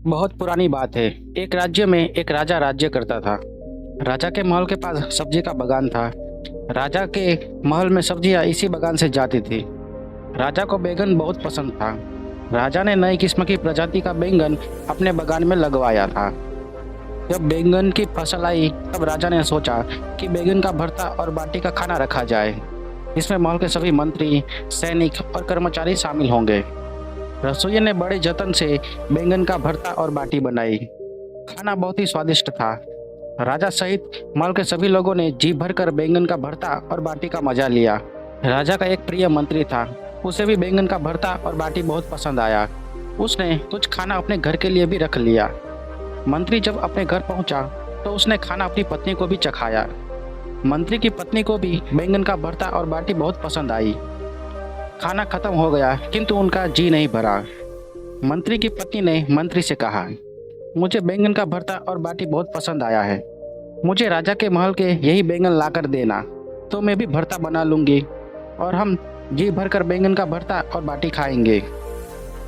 बहुत पुरानी बात है। एक राज्य में एक राजा राज्य करता था। राजा के महल के पास सब्जी का बागान था। राजा के महल में सब्जियां इसी बागान से जाती थी। राजा को बैंगन बहुत पसंद था। राजा ने नई किस्म की प्रजाति का बैंगन अपने बागान में लगवाया था। जब बैंगन की फसल आई तब राजा ने सोचा कि बैंगन का भरता और बाटी का खाना रखा जाए। इसमें महल के सभी मंत्री, सैनिक और कर्मचारी शामिल होंगे। रसोइये ने बड़े जतन से बैंगन का भरता और बाटी बनाई। खाना बहुत ही स्वादिष्ट था। राजा सहित महल के सभी लोगों ने जी भरकर बैंगन का भरता और बाटी का मजा लिया। राजा का एक प्रिय मंत्री था। उसे भी बैंगन का भरता और बाटी बहुत पसंद आया। उसने कुछ खाना अपने घर के लिए भी रख लिया। मंत्री जब अपने घर पहुंचा तो उसने खाना अपनी पत्नी को भी चखाया। मंत्री की पत्नी को भी बैंगन का भरता और बाटी बहुत पसंद आई। खाना खत्म हो गया किंतु उनका जी नहीं भरा। मंत्री की पत्नी ने मंत्री से कहा, मुझे बैंगन का भरता और बाटी बहुत पसंद आया है। मुझे राजा के महल के यही बैंगन लाकर देना, तो मैं भी भरता बना लूंगी और हम जी भरकर बैंगन का भरता और बाटी खाएंगे।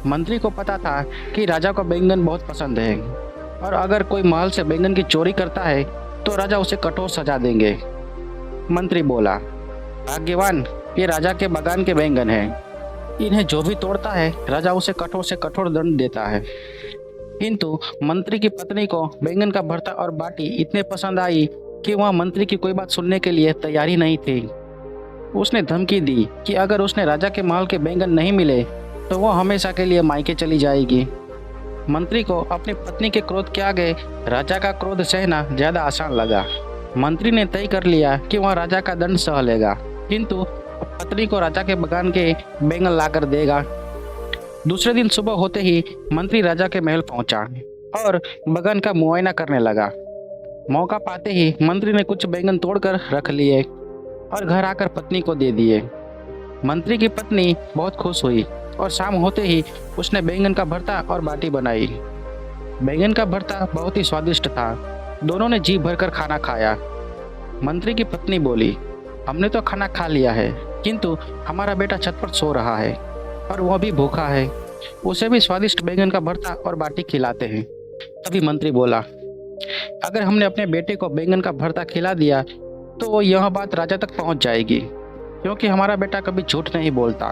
मंत्री को पता था कि राजा को बैंगन बहुत पसंद है और अगर कोई महल से बैंगन की चोरी करता है तो राजा उसे कठोर सजा देंगे। मंत्री बोला, भाग्यवान, ये राजा के बागान के बैंगन हैं। इन्हें जो भी तोड़ता है राजा उसे कठोर से कठोर दंड देता है। किंतु मंत्री की पत्नी को बैंगन का भरता और बाटी इतने पसंद आई कि वह मंत्री की कोई बात सुनने के लिए तैयार ही नहीं थी। उसने धमकी दी कि अगर उसने राजा के महल के बैंगन नहीं मिले तो वह हमेशा के लिए मायके चली जाएगी। मंत्री को अपनी पत्नी के क्रोध के आगे राजा का क्रोध सहना ज्यादा आसान लगा। मंत्री ने तय कर लिया कि वह राजा का दंड सह लेगा, किंतु पत्नी को राजा के बागान के बैंगन लाकर देगा। दूसरे दिन सुबह होते ही मंत्री राजा के महल पहुंचा और बागान का मुआयना करने लगा। मौका पाते ही मंत्री ने कुछ बैंगन तोड़कर रख लिए और घर आकर पत्नी को दे दिए। मंत्री की पत्नी बहुत खुश हुई और शाम होते ही उसने बैंगन का भरता और बाटी बनाई। बैंगन का भरता बहुत ही स्वादिष्ट था। दोनों ने जी भरकर खाना खाया। मंत्री की पत्नी बोली, हमने तो खाना खा लिया है, किंतु हमारा बेटा छत पर सो रहा है और वह भी भूखा है। उसे भी स्वादिष्ट बैंगन का भरता और बाटी खिलाते हैं। तभी मंत्री बोला, अगर हमने अपने बेटे को बैंगन का भरता खिला दिया तो यह बात राजा तक पहुंच जाएगी, क्योंकि हमारा बेटा कभी झूठ नहीं बोलता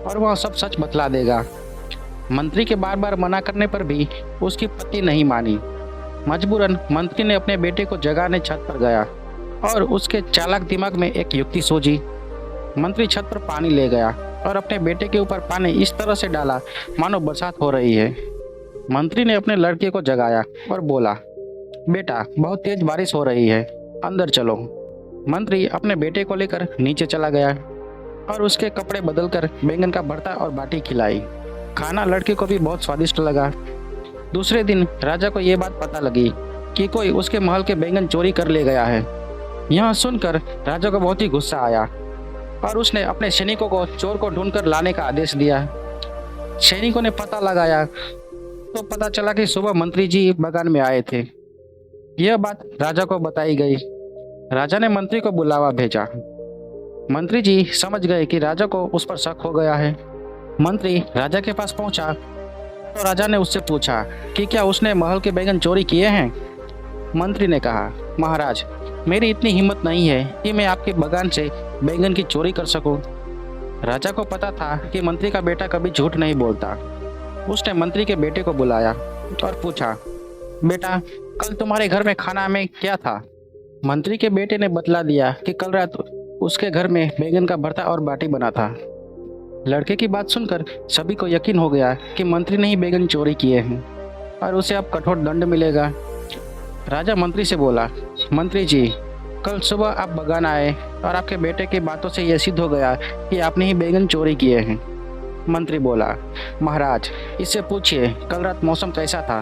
और वह सब सच बतला देगा। मंत्री के बार बार मना करने पर भी उसकी पत्नी नहीं मानी। मजबूरन मंत्री ने अपने बेटे को जगाने छत पर गया और उसके चालाक दिमाग में एक युक्ति सूझी। मंत्री छत पर पानी ले गया और अपने बेटे के ऊपर पानी इस तरह से डाला मानो बरसात हो रही है। मंत्री ने अपने लड़के को जगाया और बोला, बेटा, बहुत तेज बारिश हो रही है, अंदर चलो। मंत्री अपने बेटे को लेकर नीचे चला गया और उसके कपड़े बदलकर बैंगन का भरता और बाटी खिलाई। खाना लड़के को भी बहुत स्वादिष्ट लगा। दूसरे दिन राजा को यह बात पता लगी कि कोई उसके महल के बैंगन चोरी कर ले गया है। यह सुनकर राजा को बहुत ही गुस्सा आया और उसने अपने सैनिकों को चोर को ढूंढकर लाने का आदेश दिया। सैनिकों ने पता लगाया तो पता चला कि सुबह मंत्री जी बागान में आए थे। यह बात राजा को बताई गई। राजा ने मंत्री को बुलावा भेजा। मंत्री जी समझ गए कि राजा को उस पर शक हो गया है। मंत्री राजा के पास पहुंचा तो राजा ने उससे पूछा कि क्या उसने महल के बैंगन चोरी किए हैं। मंत्री ने कहा, महाराज, मेरी इतनी हिम्मत नहीं है कि मैं आपके बागान से बैंगन की चोरी कर सकूं। राजा को पता था कि मंत्री का बेटा कभी झूठ नहीं बोलता। उसने मंत्री के बेटे को बुलाया और पूछा, बेटा, कल तुम्हारे घर में खाना में क्या था। मंत्री के बेटे ने बतला दिया कि कल रात उसके घर में बैंगन का भरता और बाटी बना था। लड़के की बात सुनकर सभी को यकीन हो गया कि मंत्री ने ही बैंगन चोरी किए हैं और उसे अब कठोर दंड मिलेगा। राजा मंत्री से बोला, मंत्री जी, कल सुबह आप बागान आए और आपके बेटे की बातों से यह सिद्ध हो गया कि आपने ही बैंगन चोरी किए हैं। मंत्री बोला, महाराज, इससे पूछिए कल रात मौसम कैसा था।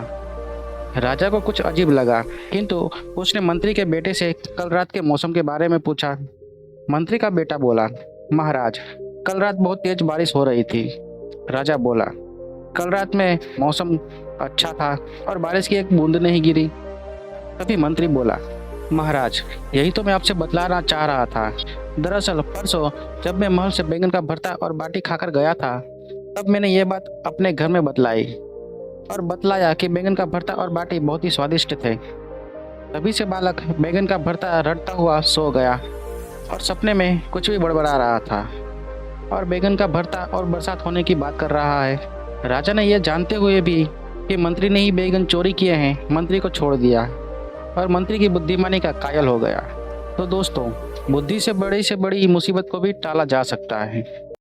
राजा को कुछ अजीब लगा, किंतु उसने मंत्री के बेटे से कल रात के मौसम के बारे में पूछा। मंत्री का बेटा बोला, महाराज, कल रात बहुत तेज बारिश हो रही थी। राजा बोला, कल रात में मौसम अच्छा था और बारिश की एक बूंद नहीं गिरी। तभी मंत्री बोला, महाराज, यही तो मैं आपसे बतलाना चाह रहा था। दरअसल परसों जब मैं महल से बैंगन का भरता और बाटी खाकर गया था, तब मैंने ये बात अपने घर में बतलाई। और बतलाया कि बैंगन का भरता और बाटी बहुत ही स्वादिष्ट थे। तभी से बालक बैंगन का भरता रटता हुआ सो गया और सपने में कुछ भी बड़बड़ा रहा था और बैंगन का भरता और बरसात होने की बात कर रहा है। राजा ने यह जानते हुए भी कि मंत्री ने ही बैंगन चोरी किए हैं, मंत्री को छोड़ दिया और मंत्री की बुद्धिमानी का कायल हो गया। तो दोस्तों, बुद्धि से बड़ी मुसीबत को भी टाला जा सकता है।